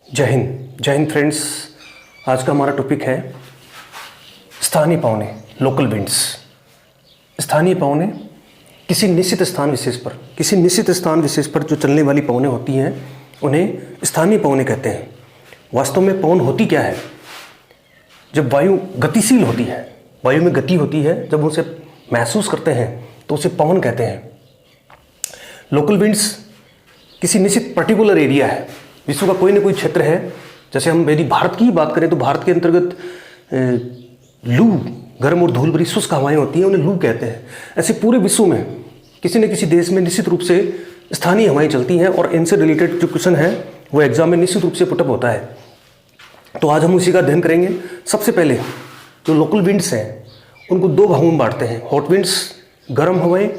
जय हिंद फ्रेंड्स। आज का हमारा टॉपिक है स्थानीय पवनें, लोकल विंड्स। स्थानीय पवनें किसी निश्चित स्थान विशेष पर जो चलने वाली पवनें होती हैं उन्हें स्थानीय पवनें कहते हैं। वास्तव में पवन होती क्या है? जब वायु गतिशील होती है, वायु में गति होती है, जब उसे महसूस करते हैं तो उसे पवन कहते हैं। लोकल विंड्स किसी निश्चित पर्टिकुलर एरिया है, विश्व का कोई ना कोई क्षेत्र है। जैसे हम यदि भारत की ही बात करें तो भारत के अंतर्गत लू, गर्म और धूल भरी शुष्क हवाएं होती हैं, उन्हें लू कहते हैं। ऐसे पूरे विश्व में किसी न किसी देश में निश्चित रूप से स्थानीय हवाएं चलती हैं और इनसे रिलेटेड जो क्वेश्चन है वो एग्जाम में निश्चित रूप से पुटअप होता है। तो आज हम उसी का अध्ययन करेंगे। सबसे पहले जो लोकल विंड्स हैं उनको दो भागों में बांटते हैं, हॉट विंड्स गर्म हवाएं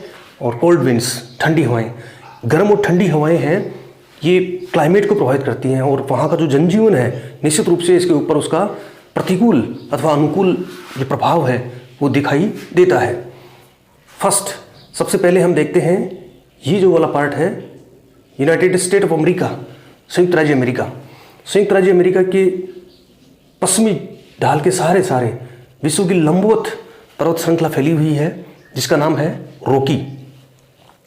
और कोल्ड विंड्स ठंडी हवाएं। गर्म और ठंडी हवाएं हैं, ये क्लाइमेट को प्रभावित करती हैं और वहाँ का जो जनजीवन है निश्चित रूप से इसके ऊपर उसका प्रतिकूल अथवा अनुकूल जो प्रभाव है वो दिखाई देता है। फर्स्ट, सबसे पहले हम देखते हैं ये जो वाला पार्ट है यूनाइटेड स्टेट ऑफ अमेरिका, संयुक्त राज्य अमेरिका। संयुक्त राज्य अमेरिका के पश्चिमी ढाल के सारे विश्व की लंबवत पर्वत श्रृंखला फैली हुई है जिसका नाम है रॉकी।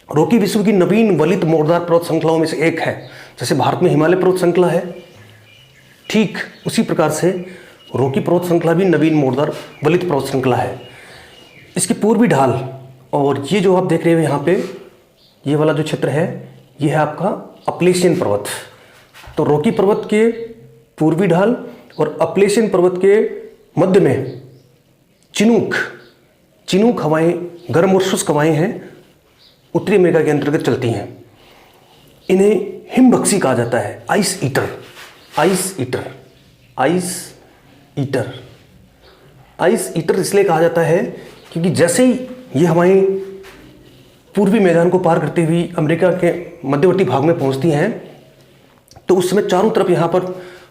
रॉकी विश्व की नवीन वलित मोड़दार पर्वत श्रृंखलाओं में से एक है। जैसे भारत में हिमालय पर्वत श्रृंखला है, ठीक उसी प्रकार से रॉकी पर्वत श्रृंखला भी नवीन मोड़दार वलित पर्वत श्रृंखला है। इसकी पूर्वी ढाल और ये जो आप देख रहे हो यहाँ पे, ये वाला जो क्षेत्र है ये है आपका अपलेशियन पर्वत। तो रॉकी पर्वत के पूर्वी ढाल और अपलेशियन पर्वत के मध्य में चिनूक हवाएं, गर्म और शुष्क हवाएं हैं, उत्तरी अमेरिका के अंतर्गत चलती हैं। इन्हें हिमबख्शी कहा जाता है, आइस ईटर इसलिए कहा जाता है क्योंकि जैसे ही ये हवाएं पूर्वी मैदान को पार करते हुए अमेरिका के मध्यवर्ती भाग में पहुंचती हैं तो उस समय चारों तरफ यहाँ पर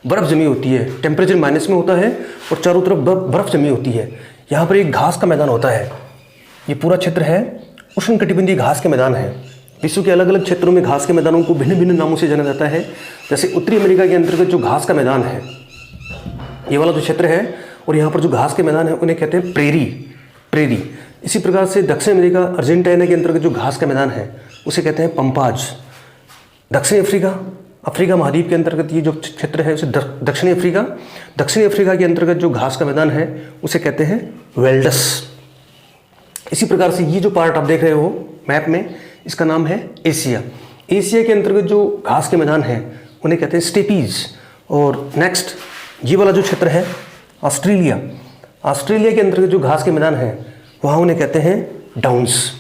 बर्फ जमी होती है, टेम्परेचर माइनस में होता है और चारों तरफ बर्फ जमी होती है। यहाँ पर एक घास का मैदान होता है। ये पूरा क्षेत्र है उष्णकटिबंधीय घास के मैदान है। विश्व के अलग अलग क्षेत्रों में घास के मैदानों को भिन्न भिन्न नामों से जाना जाता है। जैसे उत्तरी अमेरिका के अंतर्गत जो घास का मैदान है, ये वाला जो क्षेत्र है, और यहाँ पर जो घास के मैदान है उन्हें कहते हैं प्रेरी। इसी प्रकार से दक्षिण अमेरिका, अर्जेंटीना के अंतर्गत जो घास का मैदान है उसे कहते हैं पंपाज। दक्षिण अफ्रीका महाद्वीप के अंतर्गत ये जो क्षेत्र है उसे दक्षिणी अफ्रीका के अंतर्गत जो घास का मैदान है उसे कहते हैं वेल्डस। इसी प्रकार से ये जो पार्ट आप देख रहे हो मैप में, इसका नाम है एशिया के अंतर्गत जो घास के मैदान हैं उन्हें कहते हैं स्टेपीज। और नेक्स्ट ये वाला जो क्षेत्र है ऑस्ट्रेलिया के अंतर्गत जो घास के मैदान हैं वहाँ उन्हें कहते हैं डाउन्स।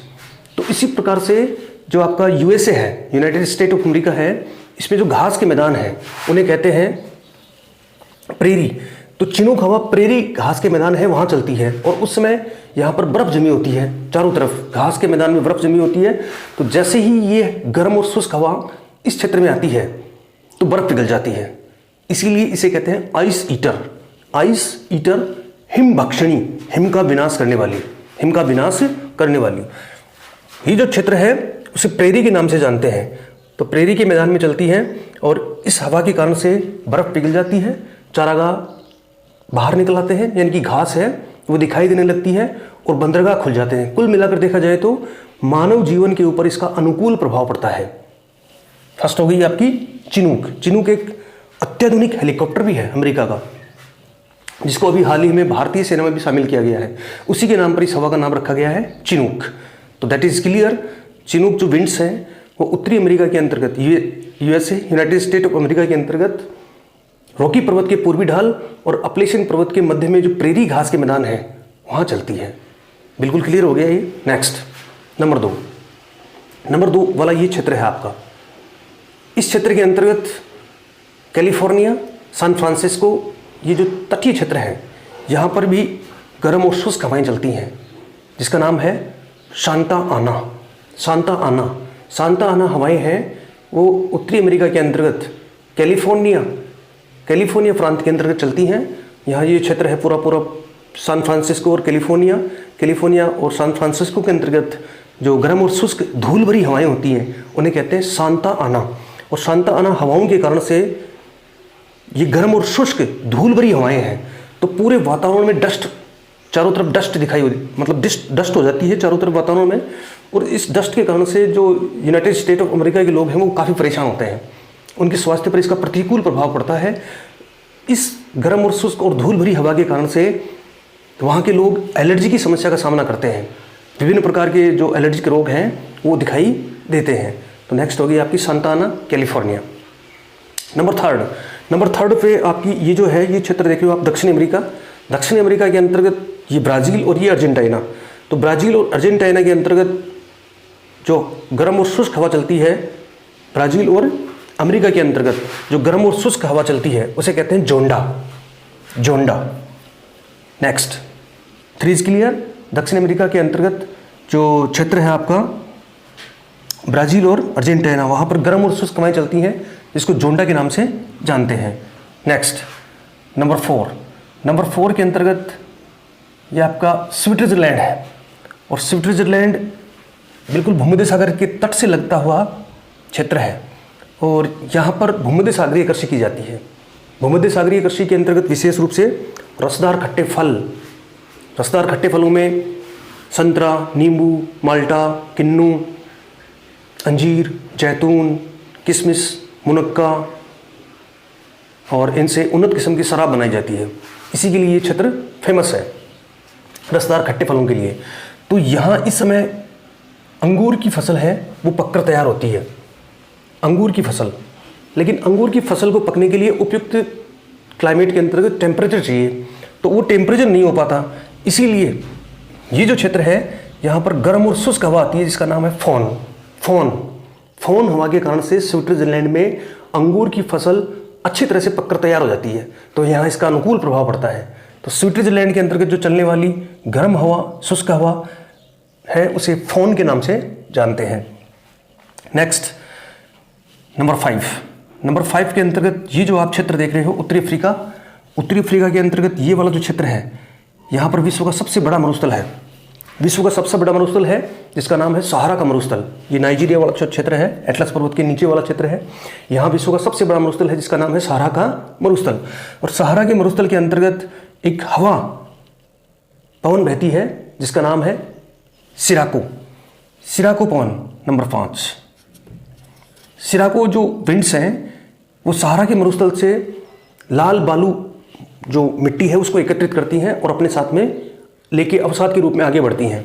तो इसी प्रकार से जो आपका यूएसए है, यूनाइटेड स्टेट ऑफ अमेरिका है, इसमें जो घास के मैदान हैं उन्हें कहते हैं प्रेरी। तो चिनूक हवा प्रेरी घास के मैदान है वहाँ चलती है और उस समय यहाँ पर बर्फ जमी होती है, चारों तरफ घास के मैदान में बर्फ जमी होती है। तो जैसे ही ये गर्म और शुष्क हवा इस क्षेत्र में आती है तो बर्फ पिघल जाती है, इसीलिए इसे कहते हैं आइस ईटर, हिमभक्षणी, हिम का विनाश करने वाली। ये जो क्षेत्र है उसे प्रेरी के नाम से जानते हैं। तो प्रेरी के मैदान में चलती है और इस हवा के कारण से बर्फ पिघल जाती है, चारागाह बाहर निकल आते हैं, यानी कि घास है वो दिखाई देने लगती है और बंदरगाह खुल जाते हैं। कुल मिलाकर देखा जाए तो मानव जीवन के ऊपर इसका अनुकूल प्रभाव पड़ता है। फर्स्ट हो गई आपकी चिनूक एक अत्याधुनिक हेलीकॉप्टर भी है अमेरिका का, जिसको अभी हाल ही में भारतीय सेना में भी शामिल किया गया है। उसी के नाम पर इस हवा का नाम रखा गया है चिनूक। तो दैट इज क्लियर। चिनूक जो विंड्स हैं वो उत्तरी अमेरिका के अंतर्गत, USA, United state of America के अंतर्गत रॉकी पर्वत के पूर्वी ढाल और अपलेशियन पर्वत के मध्य में जो प्रेरी घास के मैदान है वहाँ चलती है। बिल्कुल क्लियर हो गया ये। नेक्स्ट नंबर दो वाला ये क्षेत्र है आपका। इस क्षेत्र के अंतर्गत कैलिफोर्निया, सैन फ्रांसिस्को, ये जो तटीय क्षेत्र है यहाँ पर भी गर्म और शुष्क हवाएं चलती हैं जिसका नाम है सांता आना हवाएं हैं। वो उत्तरी अमेरिका के अंतर्गत कैलिफोर्निया प्रांत के अंतर्गत चलती हैं। यहाँ ये क्षेत्र है पूरा सैन फ्रांसिस्को और कैलिफोर्निया और सैन फ्रांसिस्को के अंतर्गत जो गर्म और शुष्क धूल भरी हवाएं होती हैं उन्हें कहते हैं सांता आना। और सांता आना हवाओं के कारण से ये गर्म और शुष्क धूल भरी हवाएं हैं, तो पूरे वातावरण में डस्ट, चारों तरफ डस्ट दिखाई होती, मतलब डस्ट हो जाती है चारों तरफ वातावरण में। और इस डस्ट के कारण से जो यूनाइटेड स्टेट ऑफ अमेरिका के लोग हैं वो काफ़ी परेशान होते हैं, उनके स्वास्थ्य पर इसका प्रतिकूल प्रभाव पड़ता है। इस गर्म और शुष्क और धूल भरी हवा के कारण से वहाँ के लोग एलर्जी की समस्या का सामना करते हैं, विभिन्न प्रकार के जो एलर्जी के रोग हैं वो दिखाई देते हैं। तो नेक्स्ट होगी आपकी सांता आना, कैलिफोर्निया। नंबर थर्ड पे आपकी ये जो है, ये क्षेत्र देख रहे हो आप, दक्षिण अमेरिका। दक्षिण अमेरिका के अंतर्गत ये ब्राज़ील और ये अर्जेंटीना। तो ब्राज़ील और अर्जेंटीना के अंतर्गत जो गर्म और शुष्क हवा चलती है, ब्राज़ील और अमेरिका के अंतर्गत जो गर्म और शुष्क हवा चलती है उसे कहते हैं जोंडा। Next 3 is clear. दक्षिण अमेरिका के अंतर्गत जो क्षेत्र है आपका ब्राज़ील और अर्जेंटीना, वहाँ पर गर्म और शुष्क हवाएं चलती हैं, जिसको जोंडा के नाम से जानते हैं। नेक्स्ट नंबर 4 के अंतर्गत ये आपका स्विट्जरलैंड है। और स्विट्जरलैंड बिल्कुल भूमध्य सागर के तट से लगता हुआ क्षेत्र है, और यहाँ पर भूमध्य सागरीय कृषि की जाती है। भूमध्य सागरीय कृषि के अंतर्गत विशेष रूप से रसदार खट्टे फलों में संतरा, नींबू, माल्टा, किन्नू, अंजीर, जैतून, किशमिश, मुनक्का और इनसे उन्नत किस्म की शराब बनाई जाती है। इसी के लिए ये क्षेत्र फेमस है, रसदार खट्टे फलों के लिए। तो यहाँ इस समय अंगूर की फसल है वो पककर तैयार होती है, अंगूर की फसल। लेकिन अंगूर की फसल को पकने के लिए उपयुक्त क्लाइमेट के अंतर्गत टेम्परेचर चाहिए, तो वो टेम्परेचर नहीं हो पाता। इसीलिए ये जो क्षेत्र है यहाँ पर गर्म और शुष्क हवा आती है, जिसका नाम है फोन हवा के कारण से स्विट्जरलैंड में अंगूर की फसल अच्छी तरह से पककर तैयार हो जाती है, तो यहाँ इसका अनुकूल प्रभाव पड़ता है। तो स्विट्जरलैंड के अंतर्गत जो चलने वाली गर्म हवा, शुष्क हवा है, उसे फोन के नाम से जानते हैं। नेक्स्ट नंबर 5 के अंतर्गत ये जो आप क्षेत्र देख रहे हो, उत्तरी अफ्रीका के अंतर्गत ये वाला जो क्षेत्र है, यहाँ पर विश्व का सबसे बड़ा मरुस्थल है, जिसका नाम है सहारा का मरुस्थल। ये नाइजीरिया वाला क्षेत्र है, एटलस पर्वत के नीचे वाला क्षेत्र है। यहाँ विश्व का सबसे बड़ा मरुस्थल है, जिसका नाम है सहारा का मरुस्थल। और सहारा के मरुस्थल के अंतर्गत एक पवन बहती है, जिसका नाम है सिराको पवन। नंबर 5, सिराको जो विंड्स हैं वो सहारा के मरुस्थल से लाल बालू जो मिट्टी है उसको एकत्रित करती हैं और अपने साथ में लेके अवसाद के रूप में आगे बढ़ती हैं।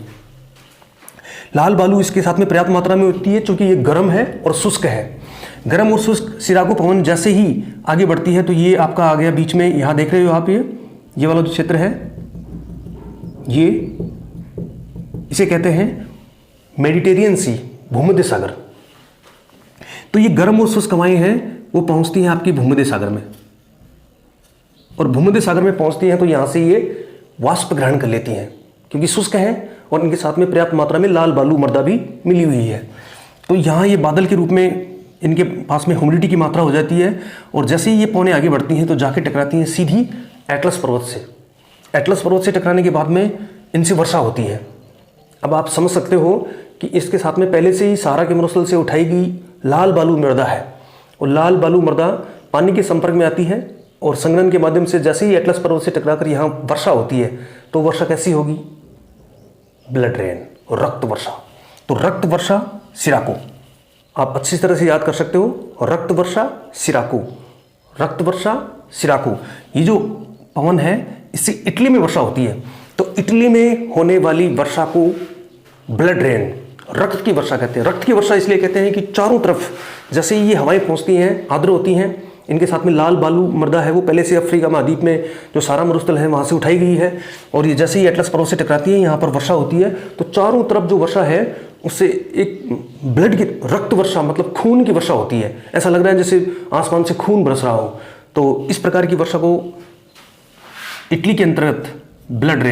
लाल बालू इसके साथ में पर्याप्त मात्रा में होती है, क्योंकि ये गर्म है और शुष्क है। गर्म और शुष्क सिराको पवन जैसे ही आगे बढ़ती है तो ये आपका आ गया बीच में, यहाँ देख रहे हो आप, ये वाला जो क्षेत्र है, ये इसे कहते हैं मेडिटेरियन सी, भूमध्य सागर। तो ये गर्म और शुष्क हवाएं हैं वो पहुंचती हैं आपकी भूमध्य सागर में, और भूमध्य सागर में पहुंचती हैं तो यहाँ से ये वाष्प ग्रहण कर लेती हैं, क्योंकि शुष्क हैं और इनके साथ में पर्याप्त मात्रा में लाल बालू मृदा भी मिली हुई है। तो यहाँ ये बादल के रूप में इनके पास में ह्यूमिडिटी की मात्रा हो जाती है, और जैसे ही ये पौने आगे बढ़ती हैं तो जाके टकराती हैं सीधी एटलस पर्वत से। एटलस पर्वत से टकराने के बाद में इनसे वर्षा होती है। अब आप समझ सकते हो कि इसके साथ में पहले से ही सहारा के मरुस्थल से उठाई गई लाल बालू मृदा है, और लाल बालू मृदा पानी के संपर्क में आती है, और संघनन के माध्यम से जैसे ही एटलस पर्वत से टकराकर यहाँ वर्षा होती है तो वर्षा कैसी होगी? ब्लड रेन, और रक्त वर्षा। तो रक्त वर्षा सिराको आप अच्छी तरह से याद कर सकते हो, और रक्त वर्षा सिराको ये जो पवन है इससे इटली में वर्षा होती है। तो इटली में होने वाली वर्षा को ब्लड रेन, रक्त की वर्षा कहते हैं। रक्त की वर्षा इसलिए कहते हैं कि चारों तरफ जैसे ही ये हवाएं पहुंचती हैं, आर्द्र होती हैं, इनके साथ में लाल बालू मृदा है वो पहले से अफ्रीका महाद्वीप में जो सहारा मरुस्थल है वहाँ से उठाई गई है, और ये जैसे ही एटलस पर्वत से टकराती है यहाँ पर वर्षा होती है। तो चारों तरफ जो वर्षा है उससे एक ब्लड की, रक्त वर्षा मतलब खून की वर्षा होती है। ऐसा लग रहा है जैसे आसमान से खून बरस रहा हो। तो इस प्रकार की वर्षा को इटली के अंतर्गत ब्लड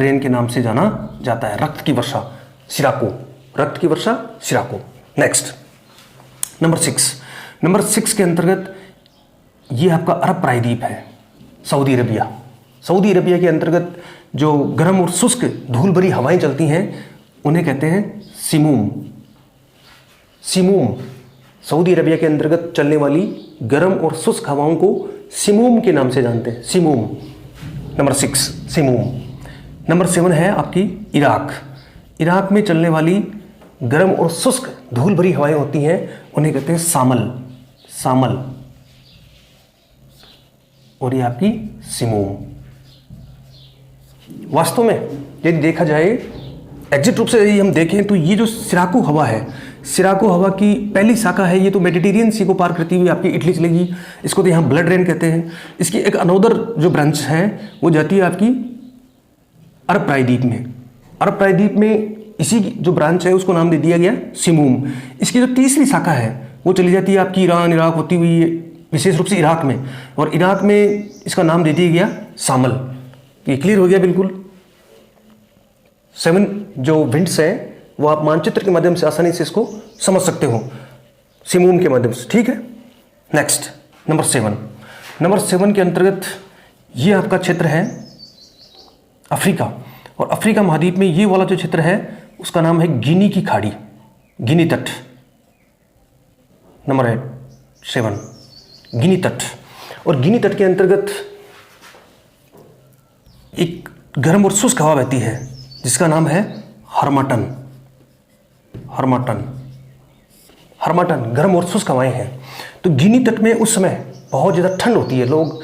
रेन के नाम से जाना जाता है। रक्त की वर्षा सिराको। नेक्स्ट नंबर 6 के अंतर्गत ये आपका अरब प्रायद्वीप है, सऊदी अरबिया के अंतर्गत जो गर्म और शुष्क धूल भरी हवाएं चलती हैं उन्हें कहते हैं सऊदी अरबिया के अंतर्गत चलने वाली गर्म और शुष्क हवाओं को सिमूम के नाम से जानते हैं, सिमूम। नंबर 6 सिमूम। नंबर 7 है आपकी इराक। इराक में चलने वाली गर्म और शुष्क धूल भरी हवाएं होती हैं, उन्हें कहते हैं सामल, सामल। और ये आपकी सिमूम। वास्तव में यदि देखा जाए एग्जिट रूप से यदि हम देखें तो ये जो सिराको हवा है, सिराको हवा की पहली शाखा है, ये तो मेडिटेरियन सी को पार करती हुई आपकी इटली चलेगी। इसको तो यहाँ ब्लड रेन कहते हैं। इसकी एक अनोदर जो ब्रांच है वो जाती है आपकी अरब प्रायद्वीप में। अरब प्रायद्वीप में इसी जो ब्रांच है उसको नाम दे दिया गया सिमूम। इसकी जो तीसरी शाखा है वो चली जाती है आपकी ईरान इराक होती हुई विशेष रूप से इराक में, और इराक में इसका नाम दे दिया गया सामल। ये क्लियर हो गया बिल्कुल। 7 जो विंड्स है वो आप मानचित्र के माध्यम से आसानी से इसको समझ सकते हो, सिमूम के माध्यम से, ठीक है। Next number 7। नंबर 7 के अंतर्गत ये आपका क्षेत्र है अफ्रीका, और अफ्रीका महाद्वीप में ये वाला जो क्षेत्र है उसका नाम है गिनी की खाड़ी, गिनी तट। नंबर 7 गिनी तट। और गिनी तट के अंतर्गत एक गर्म और शुष्क हवा बहती है जिसका नाम है हर्माटन, हर्माटन, हर्माटन। गर्म और शुष्क हवाएं हैं। तो गिनी तट में उस समय बहुत ज़्यादा ठंड होती है, लोग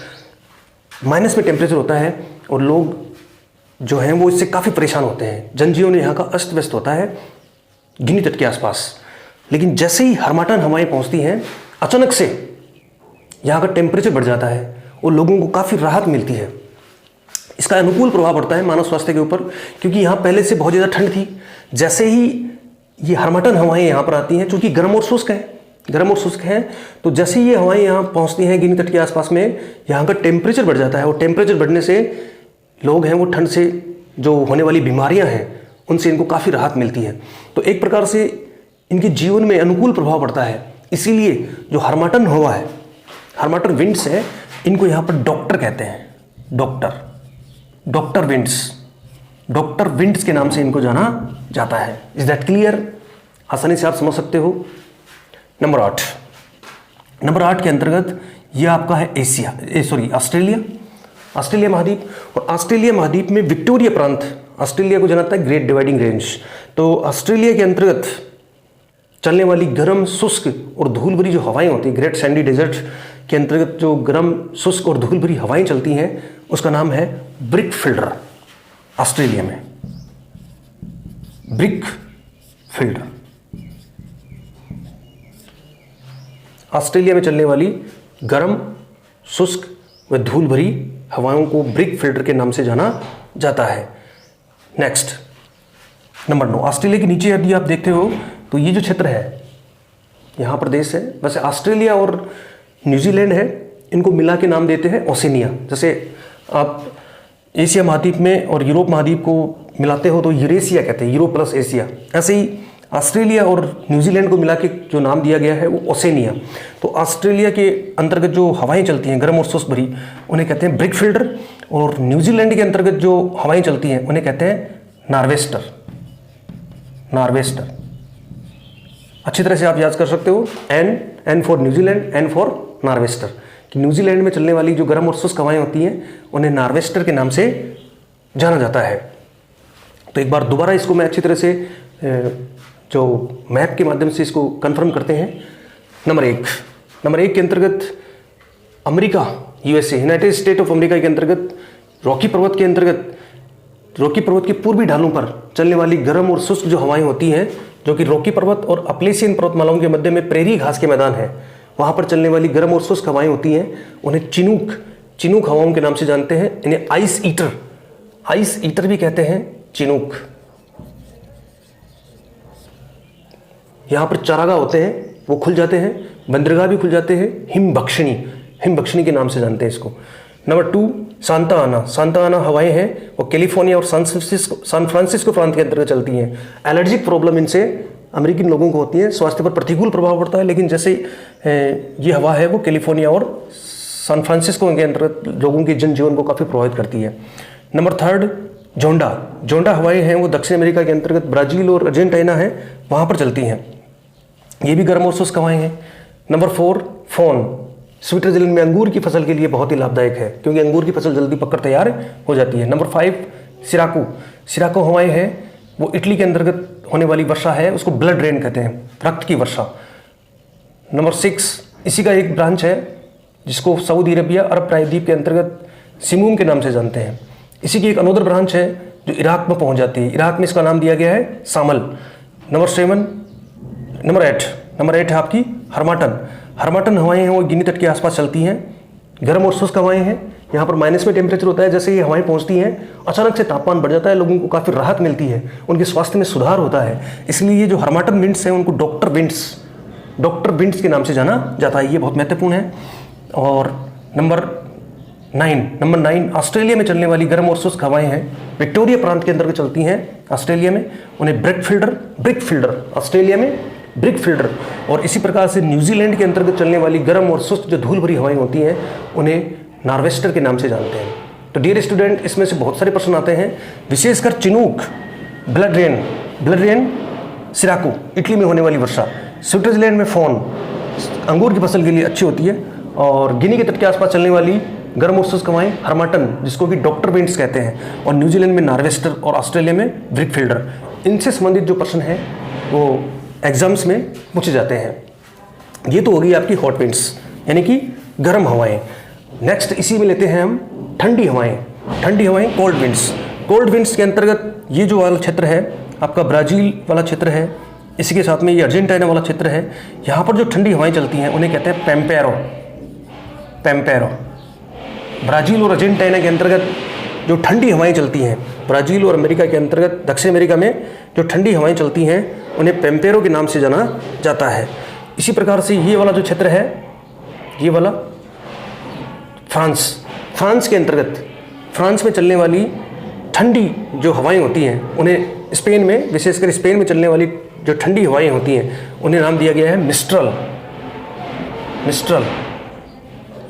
माइनस में टेम्परेचर होता है और लोग जो हैं वो इससे काफ़ी परेशान होते हैं। जनजीवन यहाँ का अस्त व्यस्त होता है गिनी तट के आसपास। लेकिन जैसे ही हर्माटन हवाएं पहुँचती हैं अचानक से यहाँ का टेम्परेचर बढ़ जाता है और लोगों को काफ़ी राहत मिलती है। इसका अनुकूल प्रभाव पड़ता है मानव स्वास्थ्य के ऊपर, क्योंकि यहाँ पहले से बहुत ज़्यादा ठंड थी। जैसे ही ये हर्माटन हवाएं यहाँ पर आती हैं, चूँकि गर्म और शुष्क है, गर्म और शुष्क हैं, तो जैसे ही ये हवाएं यहाँ पहुँचती हैं गिनी तट के आसपास में, यहाँ का टेम्परेचर बढ़ जाता है और टेम्परेचर बढ़ने से लोग हैं वो ठंड से जो होने वाली बीमारियाँ हैं उनसे इनको काफ़ी राहत मिलती है। तो एक प्रकार से इनके जीवन में अनुकूल प्रभाव पड़ता है। इसीलिए जो हर्माटन हवा है, हर्माटन विंड्स है, इनको यहाँ पर डॉक्टर कहते हैं, doctor, doctor winds, doctor winds के नाम से इनको जाना जाता है। Is that clear? आसानी से आप समझ सकते हो। नंबर 8। नंबर 8 के अंतर्गत ये आपका है ऑस्ट्रेलिया, ऑस्ट्रेलिया महाद्वीप। और ऑस्ट्रेलिया महाद्वीप में विक्टोरिया प्रांत, ऑस्ट्रेलिया को जाना जाता है ग्रेट डिवाइडिंग रेंज। तो ऑस्ट्रेलिया के अंतर्गत चलने वाली गर्म शुष्क और धूल भरी जो हवाएं होती हैं, ग्रेट सैंडी डेजर्ट के अंतर्गत जो गर्म शुष्क और धूल भरी हवाएं चलती हैं उसका नाम है ब्रिक फिल्डर। ऑस्ट्रेलिया में ब्रिक फिल्डर। ऑस्ट्रेलिया में चलने वाली गर्म शुष्क व धूल भरी हवाओं को ब्रिक फिल्टर के नाम से जाना जाता है। Next number 9। ऑस्ट्रेलिया के नीचे यदि आप देखते हो तो ये जो क्षेत्र है यहाँ प्रदेश है, वैसे ऑस्ट्रेलिया और न्यूजीलैंड है, इनको मिला के नाम देते हैं ओसेनिया। जैसे आप एशिया महाद्वीप में और यूरोप महाद्वीप को मिलाते हो तो यूरेशिया कहते हैं, यूरोप प्लस एशिया। ऐसे ही ऑस्ट्रेलिया और न्यूजीलैंड को मिला के जो नाम दिया गया है वो ओसेनिया। तो ऑस्ट्रेलिया के अंतर्गत जो हवाएं चलती हैं गर्म और शुष्क भरी, उन्हें कहते हैं ब्रिक फिल्टर, और न्यूजीलैंड के अंतर्गत जो हवाएं चलती हैं उन्हें कहते हैं नॉर्वेस्टर, नॉर्वेस्टर। अच्छी तरह से आप याद कर सकते हो, N for New Zealand, N for nor'wester, कि न्यूजीलैंड में चलने वाली जो गर्म और शुष्क हवाएं होती हैं उन्हें नॉर्वेस्टर के नाम से जाना जाता है। तो एक बार दोबारा इसको मैं अच्छी तरह से जो मैप के माध्यम से इसको कंफर्म करते हैं। नंबर 1 के अंतर्गत America, USA, United state of America के अंतर्गत रॉकी पर्वत के अंतर्गत, रॉकी पर्वत के पूर्वी ढालों पर चलने वाली गर्म और शुष्क जो हवाएं होती हैं, जो कि रॉकी पर्वत और अपलेशियन पर्वतमालाओं के मध्य में प्रेरी घास के मैदान है, वहाँ पर चलने वाली गर्म और शुष्क हवाएं होती हैं, उन्हें चिनूक हवाओं के नाम से जानते हैं। इन्हें आइस ईटर भी कहते हैं, चिनूक। यहाँ पर चारागाह होते हैं वो खुल जाते हैं, बंदरगाह भी खुल जाते हैं, हिमबख्शिनी के नाम से जानते हैं इसको। नंबर 2 सांता आना हवाएं हैं वो कैलिफोर्निया और सान फ्रांसिस्को प्रांत के अंतर्गत चलती हैं। एलर्जिक प्रॉब्लम इनसे अमेरिकन लोगों को होती है, स्वास्थ्य पर प्रतिकूल प्रभाव पड़ता है, लेकिन जैसे ये हवा है वो कैलिफोर्निया और सान फ्रांसिस्को के अंतर्गत लोगों के जनजीवन को काफ़ी प्रभावित करती है। नंबर 3 जोंडा हवाएं हैं वो दक्षिण अमेरिका के अंतर्गत ब्राज़ील और अर्जेंटीना है, वहाँ पर चलती हैं। ये भी गर्म और शुष्क हवाएं हैं। नंबर 4 फोन, स्विट्जरलैंड में अंगूर की फसल के लिए बहुत ही लाभदायक है, क्योंकि अंगूर की फसल जल्दी पककर तैयार हो जाती है। नंबर 5 सिराकू, सिराकू हवाएं हैं, वो इटली के अंतर्गत होने वाली वर्षा है, उसको ब्लड रेन कहते हैं, रक्त की वर्षा। नंबर 6 इसी का एक ब्रांच है जिसको सऊदी अरबिया अरब प्रायद्वीप के अंतर्गत सिमूम के नाम से जानते हैं। इसी की एक अनोदर ब्रांच है जो इराक में पहुंच जाती है, इराक में इसका नाम दिया गया है सामल। नंबर 8 है आपकी हरमाटन। हरमाटन हवाएं हैं वो गिनी तट के आसपास चलती हैं, गर्म और शुष्क हवाएं हैं। यहाँ पर माइनस में टेम्परेचर होता है, जैसे ये हवाएं पहुँचती हैं अचानक से तापमान बढ़ जाता है, लोगों को काफ़ी राहत मिलती है, उनके स्वास्थ्य में सुधार होता है। इसलिए ये जो हरमाटन विंड्स हैं उनको डॉक्टर विंड्स के नाम से जाना जाता है, ये बहुत महत्वपूर्ण है। और नंबर 9 ऑस्ट्रेलिया में चलने वाली गर्म और शुष्क हवाएं हैं, विक्टोरिया प्रांत के अंतर्गत चलती हैं ऑस्ट्रेलिया में, उन्हें ब्रिक फील्डर ऑस्ट्रेलिया में ब्रिक फील्डर। और इसी प्रकार से न्यूजीलैंड के अंतर्गत चलने वाली गर्म और शुष्क जो धूल भरी हवाएं होती हैं उन्हें नॉर्वेस्टर के नाम से जानते हैं। तो डियर स्टूडेंट, इसमें से बहुत सारे प्रश्न आते हैं, विशेषकर चिनूक, ब्लड रेन, सिराकू इटली में होने वाली वर्षा, स्विट्जरलैंड में फोन अंगूर की फसल के लिए अच्छी होती है, और गिनी के तट के आसपास चलने वाली गर्म और शुष्क हवाएं हरमाटन जिसको कि डॉक्टर विंड्स कहते हैं, और न्यूजीलैंड में नॉर्वेस्टर और ऑस्ट्रेलिया में ब्रिक फील्डर। इनसे संबंधित जो प्रश्न हैं वो एग्जाम्स में पूछे जाते हैं। ये तो होगी आपकी हॉट विंड्स यानी कि गर्म हवाएं। नेक्स्ट इसी में लेते हैं हम ठंडी हवाएं कोल्ड विंड्स के अंतर्गत ये जो वाला क्षेत्र है आपका ब्राज़ील वाला क्षेत्र है, इसी के साथ में ये अर्जेंटीना वाला क्षेत्र है। यहाँ पर जो ठंडी हवाएं चलती हैं उन्हें कहते हैं पेम्पेरो। ब्राज़ील और अर्जेंटीना के अंतर्गत जो ठंडी हवाएं चलती हैं, ब्राज़ील और अमेरिका के अंतर्गत दक्षिण अमेरिका में जो ठंडी हवाएं चलती हैं उन्हें पेम्पेरो के नाम से जाना जाता है। इसी प्रकार से ये वाला जो क्षेत्र है, ये वाला फ्रांस के अंतर्गत, फ्रांस में चलने वाली ठंडी जो हवाएं होती हैं उन्हें स्पेन में, विशेषकर स्पेन में चलने वाली जो ठंडी हवाएं होती हैं उन्हें नाम दिया गया है मिस्ट्रल।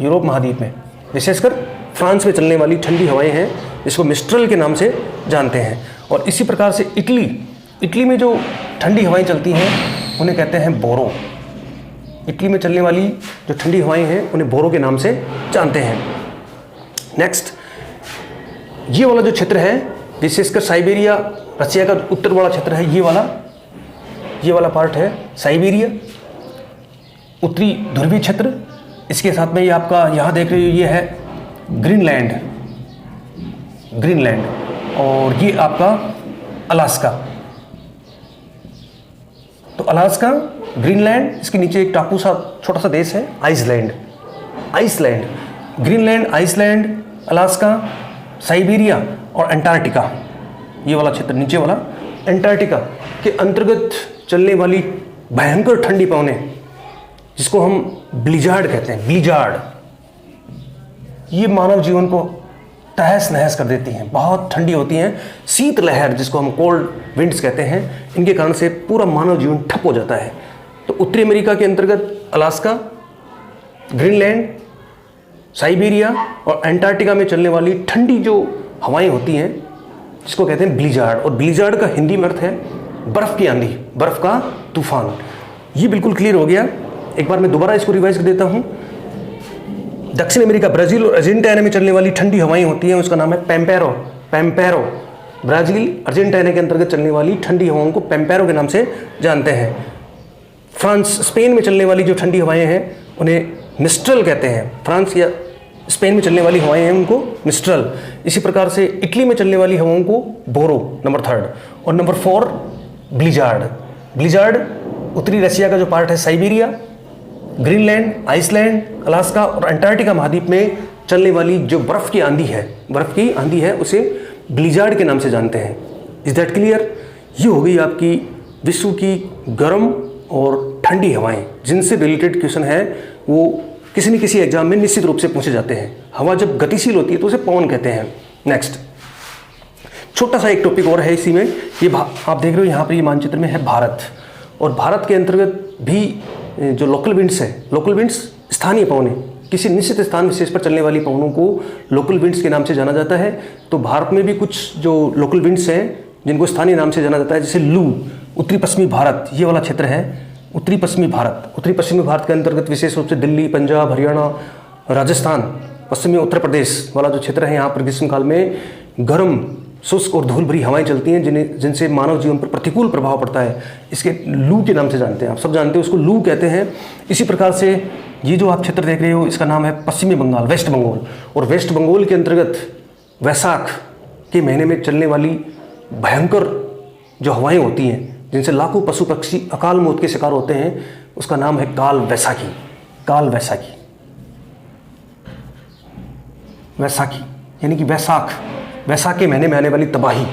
यूरोप महाद्वीप में विशेषकर फ्रांस में चलने वाली ठंडी हवाएं हैं जिसको मिस्ट्रल के नाम से जानते हैं। और इसी प्रकार से इटली में जो ठंडी हवाएं चलती हैं उन्हें कहते हैं बोरो। इटली में चलने वाली जो ठंडी हवाएं हैं उन्हें बोरो के नाम से जानते हैं। नेक्स्ट ये वाला जो क्षेत्र है विशेषकर साइबेरिया, रशिया का उत्तर वाला क्षेत्र है, ये वाला पार्ट है साइबेरिया, उत्तरी ध्रुवीय क्षेत्र। इसके साथ में ये आपका यहाँ देख रहे हो ये है ग्रीनलैंड, और ये आपका अलास्का। तो अलास्का, ग्रीनलैंड, इसके नीचे एक टापू सा छोटा सा देश है Iceland. Greenland, Iceland, Alaska, Siberia और अंटार्कटिका, ये वाला क्षेत्र नीचे वाला अंटार्कटिका के अंतर्गत चलने वाली भयंकर ठंडी पवनें जिसको हम ब्लिजार्ड कहते हैं, ये मानव जीवन को तहस नहस कर देती हैं, बहुत ठंडी होती हैं। शीत लहर जिसको हम कोल्ड विंड्स कहते हैं, इनके कारण से पूरा मानव जीवन ठप हो जाता है। तो उत्तरी अमेरिका के अंतर्गत अलास्का, ग्रीनलैंड, साइबेरिया और अंटार्कटिका में चलने वाली ठंडी जो हवाएं होती हैं जिसको कहते हैं ब्लिजार्ड, और ब्लिजार्ड का हिंदी में अर्थ है बर्फ़ की आंधी, बर्फ़ का तूफान। ये बिल्कुल क्लियर हो गया। एक बार मैं दोबारा इसको रिवाइज कर देता हूँ। दक्षिण अमेरिका, ब्राज़ील और अर्जेंटीना में चलने वाली ठंडी हवाएं होती हैं, उसका नाम है पेम्पेरो। ब्राज़ील, अर्जेंटीना के अंतर्गत चलने वाली ठंडी हवाओं को पेम्पेरो के नाम से जानते हैं। फ्रांस, स्पेन में चलने वाली जो ठंडी हवाएं हैं उन्हें मिस्ट्रल कहते हैं। फ्रांस या स्पेन में चलने वाली हवाएं हैं उनको मिस्ट्रल। इसी प्रकार से इटली में चलने वाली हवाओं को बोरो, नंबर 3, और नंबर 4 ब्लिजार्ड, उत्तरी रशिया का जो पार्ट है साइबेरिया, ग्रीनलैंड, आइसलैंड, अलास्का और अंटार्कटिका महाद्वीप में चलने वाली जो बर्फ़ की आंधी है उसे ब्लिजार्ड के नाम से जानते हैं। Is that clear? ये हो गई आपकी विश्व की गर्म और ठंडी हवाएं, जिनसे रिलेटेड क्वेश्चन है वो किसी न किसी एग्जाम में निश्चित रूप से पूछे जाते हैं। हवा जब गतिशील होती है तो उसे पवन कहते हैं। नेक्स्ट छोटा सा एक टॉपिक और है इसी में, ये आप देख रहे हो यहाँ पर ये मानचित्र में है भारत, और भारत के अंतर्गत भी जो लोकल विंड्स स्थानीय पवनें, किसी निश्चित स्थान विशेष पर चलने वाली पवनों को लोकल विंड्स के नाम से जाना जाता है। तो भारत में भी कुछ जो लोकल विंड्स हैं जिनको स्थानीय नाम से जाना जाता है, जैसे लू, उत्तरी पश्चिमी भारत, ये वाला क्षेत्र है, उत्तरी पश्चिमी भारत, उत्तरी पश्चिमी भारत के अंतर्गत विशेष रूप से दिल्ली, पंजाब, हरियाणा, राजस्थान, पश्चिमी उत्तर प्रदेश वाला जो क्षेत्र है, यहाँ पर ग्रीष्मकाल में गर्म, शुष्क और धूल भरी हवाएं चलती हैं, जिनसे मानव जीवन पर प्रतिकूल प्रभाव पड़ता है। इसके लू के नाम से जानते हैं, आप सब जानते हैं, उसको लू कहते हैं। इसी प्रकार से ये जो आप क्षेत्र देख रहे हो, इसका नाम है पश्चिमी बंगाल, वेस्ट बंगाल। और वेस्ट बंगाल के अंतर्गत वैशाख के महीने में चलने वाली भयंकर जो हवाएं होती हैं, जिनसे लाखों पशु पक्षी अकाल मौत के शिकार होते हैं, उसका नाम है काल वैसाखी। काल वैसाखी, वैसाखी यानी कि वैसाख के महीने में आने वाली तबाही,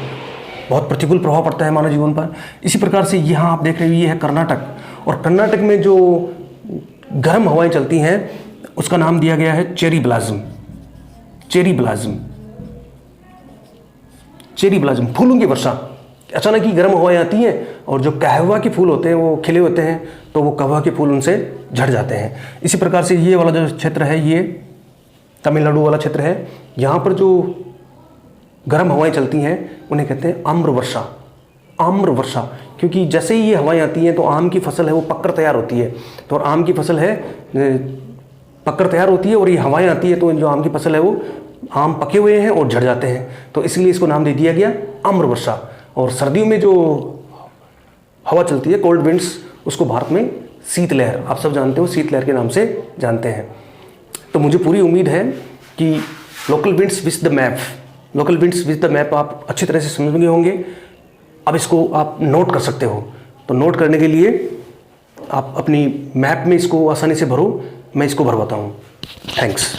बहुत प्रतिकूल प्रभाव पड़ता है मानव जीवन पर। इसी प्रकार से यहाँ आप देख रहे हो, ये है कर्नाटक, और कर्नाटक में जो गर्म हवाएं चलती हैं उसका नाम दिया गया है चेरी ब्लाज्म। चेरी ब्लाज्म, चेरी ब्लाज्म, फूलों की वर्षा। अचानक ही गर्म हवाएं आती हैं और जो कहवा के फूल होते हैं वो खिले होते हैं, तो वो कहवा के फूल उनसे झड़ जाते हैं। इसी प्रकार से ये वाला जो क्षेत्र है, ये तमिलनाडु वाला क्षेत्र है। यहाँ पर जो गर्म हवाएं चलती हैं उन्हें कहते हैं आम्र वर्षा। आम्र वर्षा, क्योंकि जैसे ही ये हवाएं आती हैं तो आम की फसल है वो पककर तैयार होती है। तो आम की फसल है पककर तैयार होती है, और ये हवाएं आती है तो जो आम की फसल है वो आम पके हुए हैं और झड़ जाते हैं, तो इसलिए इसको नाम दे दिया गया आम्र वर्षा। और सर्दियों में जो हवा चलती है, कोल्ड विंड्स, उसको भारत में शीतलहर, आप सब जानते हो, शीतलहर के नाम से जानते हैं। तो मुझे पूरी उम्मीद है कि local winds with the map, local winds with the map आप अच्छी तरह से समझ गए होंगे। अब इसको आप नोट कर सकते हो। तो नोट करने के लिए आप अपनी मैप में इसको आसानी से भरो, मैं इसको भरवाता हूँ। थैंक्स।